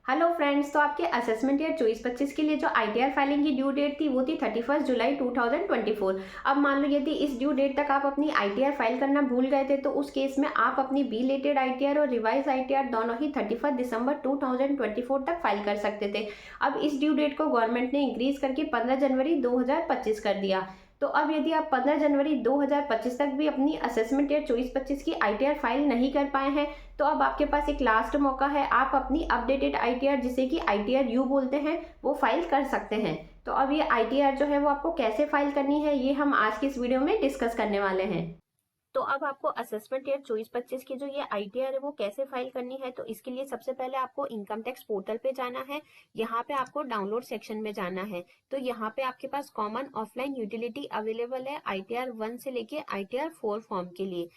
Hello friends, तो आपके assessment year 24-25 के लिए जो आईटीआर फाइलिंग की ड्यू डेट थी वो थी 31 जुलाई 2024। अब मान लो यदि इस ड्यू डेट तक आप अपनी आईटीआर फाइल करना भूल गए थे तो उस केस में आप अपनी बिलेटेड आईटीआर और रिवाइज आईटीआर दोनों ही 31 दिसंबर 2024 तक फाइल कर सकते थे। अब इस ड्यू डेट को गवर्नमेंट ने इंक्रीज करके 15 जनवरी 2025 कर दिया। तो अब यदि आप 15 जनवरी 2025 तक भी अपनी असेसमेंट ईयर 24-25 की आईटीआर फाइल नहीं कर पाए हैं तो अब आपके पास एक लास्ट मौका है। आप अपनी अपडेटेड आईटीआर, जिसे कि आईटीआर यू बोलते हैं, वो फाइल कर सकते हैं। तो अब ये आईटीआर जो है वो आपको कैसे फाइल करनी है ये हम आज की इस वीडियो में डिस्कस करने वाले हैं। तो अब आपको असेसमेंट ईयर 24-25 की जो ये आईटीआर है वो कैसे फाइल करनी है, तो इसके लिए सबसे पहले आपको इनकम टैक्स पोर्टल पे जाना है। यहाँ पे आपको डाउनलोड सेक्शन में जाना है। तो यहाँ पे आपके पास कॉमन ऑफलाइन यूटिलिटी अवेलेबल है आईटीआर 1 से लेके आईटीआर 4 फॉर्म के लिए।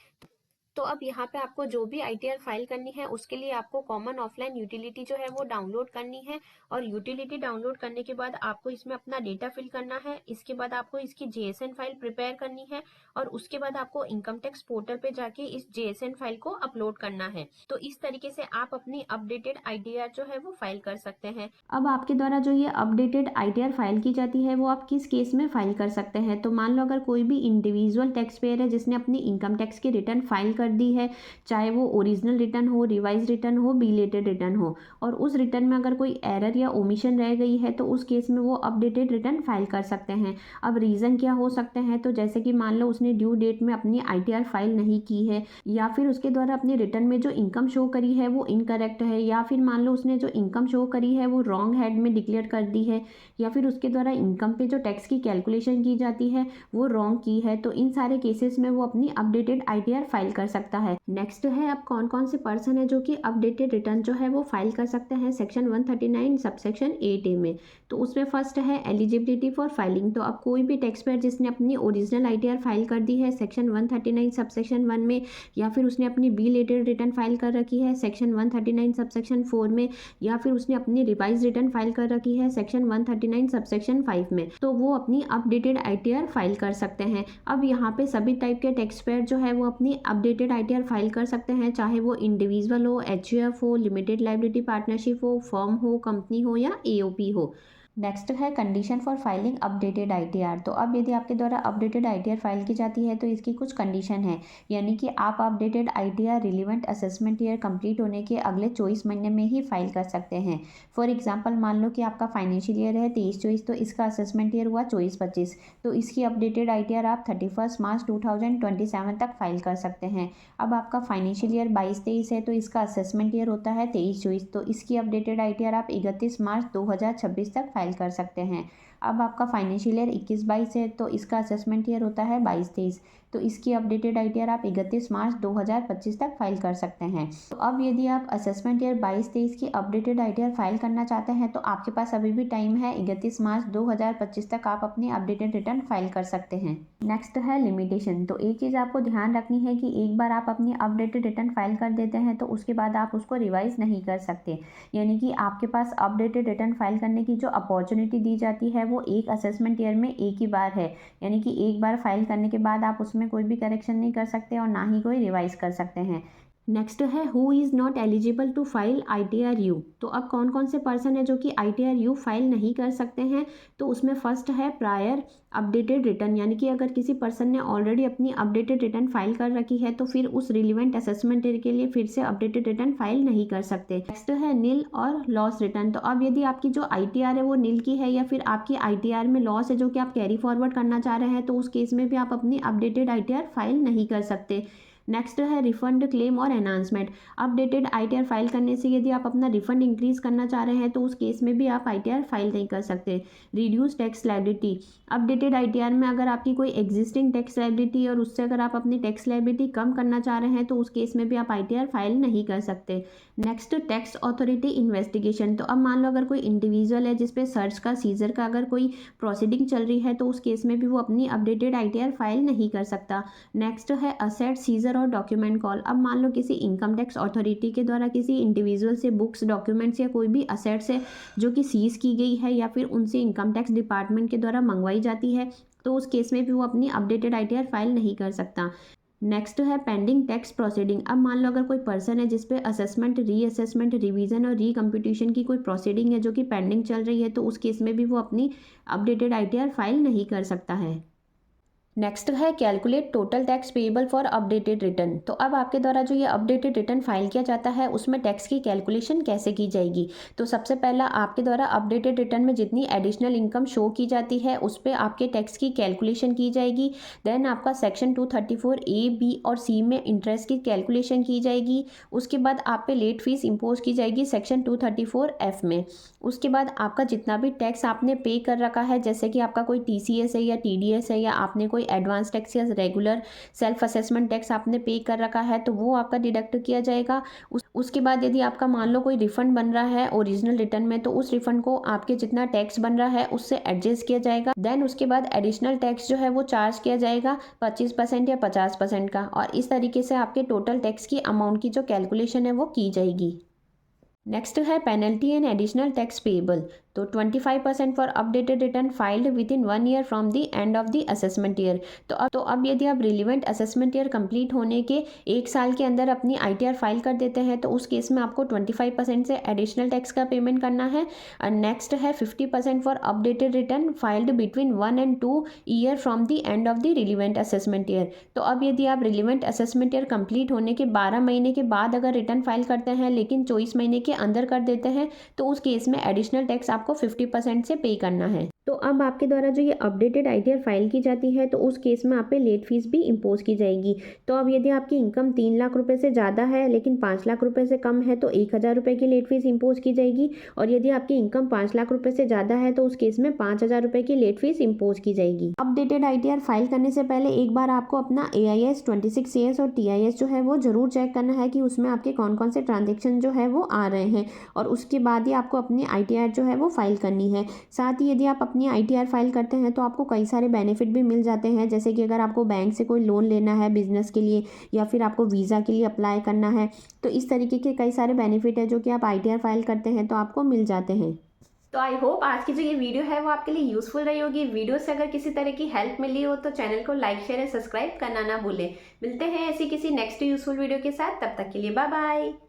तो अब यहाँ पे आपको जो भी आईटीआर फाइल करनी है उसके लिए आपको कॉमन ऑफलाइन यूटिलिटी जो है वो डाउनलोड करनी है। और यूटिलिटी डाउनलोड करने के बाद आपको इसमें अपना डेटा फिल करना है। इसके बाद आपको इसकी जेएसएन फाइल प्रिपेयर करनी है और उसके बाद आपको इनकम टैक्स पोर्टल पे जाके इस जेएसएन फाइल को अपलोड करना है। तो इस तरीके से आप अपनी अपडेटेड आईटीआर जो है वो फाइल कर सकते हैं। अब आपके द्वारा जो ये अपडेटेड आईटीआर फाइल की जाती है वो आप किस केस में फाइल कर सकते हैं। तो मान लो अगर कोई भी इंडिविजुअल टैक्स पेयर है जिसने अपनी इनकम टैक्स की रिटर्न फाइल कर दी है, चाहे वो ओरिजिनल रिटर्न हो, रिवाइज रिटर्न हो, बिलेटेड रिटर्न हो, और उस रिटर्न में अगर कोई एरर या ओमिशन रह गई है तो उस केस में वो अपडेटेड रिटर्न फाइल कर सकते हैं। अब रीज़न क्या हो सकते हैं, तो जैसे कि मान लो उसने ड्यू डेट में अपनी आईटीआर फाइल नहीं की है, या फिर उसके द्वारा अपनी रिटर्न में जो इनकम शो करी है वो इनकरेक्ट है, या फिर मान लो उसने जो इनकम शो करी है वो रॉन्ग हेड में डिक्लेयर कर दी है, या फिर उसके द्वारा इनकम पे जो टैक्स की कैलकुलेशन की जाती है वो रॉन्ग की है। तो इन सारे केसेस में वो अपनी अपडेटेड आईटीआर फाइल कर सकता है। नेक्स्ट है, अब कौन कौन से पर्सन है जो कि अपडेटेड रिटर्न जो है वो फाइल कर सकते हैं सेक्शन 139 सबसेक्शन 8A में। तो उसमें फर्स्ट है एलिजिबिलिटी फॉर फाइलिंग। तो अब कोई भी टैक्स पेयर जिसने अपनी ओरिजिनल आईटीआर फाइल कर दी है सेक्शन 139 सबसेक्शन 1 में, या फिर उसने अपनी बिलेटेड रिटर्न फाइल कर रखी है सेक्शन 139 सबसेक्शन 4 में, या फिर उसने अपनी रिवाइज रिटर्न फाइल कर रखी है सेक्शन 139 सबसेक्शन 5 में, तो वो अपनी अपडेटेड आईटीआर फाइल कर सकते हैं। अब यहाँ पे सभी टाइप के टैक्स पेयर जो है वो अपनी अपडेटेड आईटीआर फाइल कर सकते हैं, चाहे वो इंडिविजुअल हो, एचयूएफ हो, लिमिटेड लाइबिलिटी पार्टनरशिप हो, फर्म हो, कंपनी हो या एओपी हो। नेक्स्ट है condition for filing updated ITR. तो अब यदि आपके द्वारा अपडेटेड आईटीआर फाइल की जाती है तो इसकी कुछ कंडीशन है, यानी कि आप updated ITR relevant assessment year complete होने के अगले 24 महीने में ही फाइल कर सकते हैं। फॉर एग्जांपल मान लो कि आपका फाइनेंशियल ईयर है 23-24, तो इसका असेसमेंट ईयर हुआ 24-25, तो इसकी अपडेटेड आईटीआर आप 31 मार्च 2027 तक फाइल कर सकते हैं। अब आपका फाइनेंशियल ईयर 22-23 है तो इसका असेसमेंट ईयर होता है 23-24, तो इसकी अपडेटेड आईटीआर आप 31 मार्च 2026 तक फाइल कर सकते हैं। अब आपका फाइनेंशियल ईयर 21-22 है तो इसका असेसमेंट ईयर होता है 22-23, तो इसकी अपडेटेड आईटीआर आप 31 मार्च 2025 तक फाइल कर सकते हैं। तो अब यदि आप असेसमेंट ईयर 22-23 की अपडेटेड आईटीआर फाइल करना चाहते हैं तो आपके पास अभी भी टाइम है, 31 मार्च 2025 तक आप अपनी अपडेटेड रिटर्न फाइल कर सकते हैं। नेक्स्ट है लिमिटेशन। तो एक चीज़ आपको ध्यान रखनी है कि एक बार आप अपनी अपडेटेड रिटर्न फाइल कर देते हैं तो उसके बाद आप उसको रिवाइज नहीं कर सकते, यानी कि आपके पास अपडेटेड रिटर्न फाइल करने की जो अपॉर्चुनिटी दी जाती है वो एक असेसमेंट ईयर में एक ही बार है, यानी कि एक बार फाइल करने के बाद आप उसमें कोई भी करेक्शन नहीं कर सकते और ना ही कोई रिवाइज कर सकते हैं। नेक्स्ट है who is not eligible to file ITR you. तो अब कौन कौन से पर्सन है जो कि आईटीआर यू फाइल नहीं कर सकते हैं, तो उसमें फर्स्ट है प्रायर अपडेटेड रिटर्न, यानी कि अगर किसी पर्सन ने ऑलरेडी अपनी अपडेटेड रिटर्न फाइल कर रखी है तो फिर उस रिलीवेंट असेसमेंट ईयर के लिए फिर से अपडेटेड रिटर्न फाइल नहीं कर सकते। नेक्स्ट है नील और लॉस रिटर्न। तो अब यदि आपकी जो आईटीआर है वो नील की है या फिर आपकी आईटीआर में लॉस है जो कि आप कैरी फॉरवर्ड करना चाह रहे हैं, तो उस केस में भी आप अपनी अपडेटेड आईटीआर फाइल नहीं कर सकते। नेक्स्ट है रिफंड क्लेम और एनहांसमेंट। अपडेटेड आईटीआर फाइल करने से यदि आप अपना रिफंड इंक्रीज करना चाह रहे हैं तो उस केस में भी आप आईटीआर फाइल नहीं कर सकते। Reduce tax liability. Updated ITR में अगर आपकी कोई एग्जिस्टिंग टैक्स लायबिलिटी है और उससे अगर आप अपनी टैक्स लायबिलिटी कम करना चाह रहे हैं तो उस केस में भी आप आईटीआर फाइल नहीं कर सकते। Next tax authority investigation. तो अब मान लो अगर कोई इंडिविजुअल है जिसपे सर्च का सीजर का अगर कोई प्रोसीडिंग चल रही है तो उस केस में भी वो अपनी अपडेटेड आईटीआर फाइल नहीं कर सकता। नेक्स्ट है असेट सीजर और डॉक्यूमेंट कॉल। अब मान लो किसी इनकम टैक्स अथॉरिटी के द्वारा किसी इंडिविजुअल से बुक्स, डॉक्यूमेंट्स या कोई भी असेट्स है जो कि सीज की गई है या फिर उनसे इनकम टैक्स डिपार्टमेंट के द्वारा मंगवाई जाती है, तो उस केस में भी वो अपनी अपडेटेड आईटीआर फाइल नहीं कर सकता। नेक्स्ट है पेंडिंग टैक्स प्रोसीडिंग। अब मान लो अगर कोई पर्सन है जिस पे असेसमेंट, रीअसेसमेंट, रिवीजन और रीकम्प्यूटेशन की कोई प्रोसीडिंग है जो कि पेंडिंग चल रही है, तो उस केस में भी वो अपनी अपडेटेड आईटीआर फाइल नहीं कर सकता है। नेक्स्ट है calculate total tax payable for updated return. तो अब आपके द्वारा जो ये अपडेटेड रिटर्न फाइल किया जाता है उसमें टैक्स की कैलकुलेशन कैसे की जाएगी। तो सबसे पहला आपके द्वारा अपडेटेड रिटर्न में जितनी एडिशनल इनकम शो की जाती है उस पर आपके टैक्स की कैलकुलेशन की जाएगी। देन आपका सेक्शन 234A, B और C में इंटरेस्ट की कैलकुलेशन की जाएगी। उसके बाद आप पे लेट फीस इम्पोज की जाएगी सेक्शन 234F में। उसके बाद आपका जितना भी टैक्स आपने पे कर रखा है, जैसे कि आपका कोई TCS है या TDS है या आपने कोई एडवांस टैक्स या रेगुलर सेल्फ असेसमेंट टैक्स आपने पे कर रखा है, तो वो आपका डिडक्ट किया जाएगा। उसके बाद यदि आपका मान लो कोई रिफंड बन रहा है ओरिजिनल रिटर्न में, तो उस रिफंड को आपके जितना टैक्स बन रहा है उससे एडजस्ट किया जाएगा। देन उसके बाद एडिशनल टैक्स जो है वो चार्ज किया जाएगा 25% या 50% का, और इस तरीके से आपके टोटल टैक्स की अमाउंट की जो कैलकुलेशन है वो की जाएगी। नेक्स्ट है penalty and additional tax payable. तो 25% for updated return filed with in 1 year from the end of the assessment year. तो अब यदि आप रिलीवेंट असेसमेंट ईयर कंप्लीट होने के 1 साल के अंदर अपनी आईटीआर फाइल कर देते हैं, तो उस केस में आपको 25% से एडिशनल टैक्स का पेमेंट करना है। और नेक्स्ट है 50% for updated return filed between 1 and 2 year from the end of the relevant assessment year. तो अब यदि आप रिलीवेंट असेसमेंट ईयर कंप्लीट होने के 12 महीने के बाद अगर रिटर्न फाइल करते हैं लेकिन 24 महीने के अंदर कर देते हैं, तो उस केस में एडिशनल टैक्स आपको 50% से पे करना है। तो अब आपके द्वारा जो ये अपडेटेड आईटीआर फाइल की जाती है तो उस केस में आप पे लेट फीस भी इम्पोज की जाएगी। तो अब यदि आपकी इनकम 3 लाख रुपए से ज़्यादा है लेकिन 5 लाख रुपए से कम है तो 1,000 रुपये की लेट फीस इम्पोज की जाएगी, और यदि आपकी इनकम 5 लाख रुपए से ज़्यादा है तो उस केस में 5,000 रुपये की लेट फीस इम्पोज की जाएगी। अपडेटेड आईटीआर फाइल करने से पहले एक बार आपको अपना AIS 26CS और TIS जो है वो जरूर चेक करना है कि उसमें आपके कौन कौन से ट्रांजेक्शन जो है वो आ रहे हैं, और उसके बाद ही आपको अपनी आईटीआर जो है वो फाइल करनी है। साथ ही यदि आप अपनी आईटीआर फाइल करते हैं तो आपको कई सारे बेनिफिट भी मिल जाते हैं, जैसे कि अगर आपको बैंक से कोई लोन लेना है बिजनेस के लिए या फिर आपको वीज़ा के लिए अप्लाई करना है, तो इस तरीके के कई सारे बेनिफिट है जो कि आप आईटीआर फाइल करते हैं तो आपको मिल जाते हैं। तो आई होप आज की जो ये वीडियो है वो आपके लिए यूजफुल रही होगी। वीडियो से अगर किसी तरह की हेल्प मिली हो तो चैनल को लाइक, शेयर और सब्सक्राइब करना ना भूलें। मिलते हैं ऐसी किसी नेक्स्ट यूजफुल वीडियो के साथ, तब तक के लिए बाय बाय।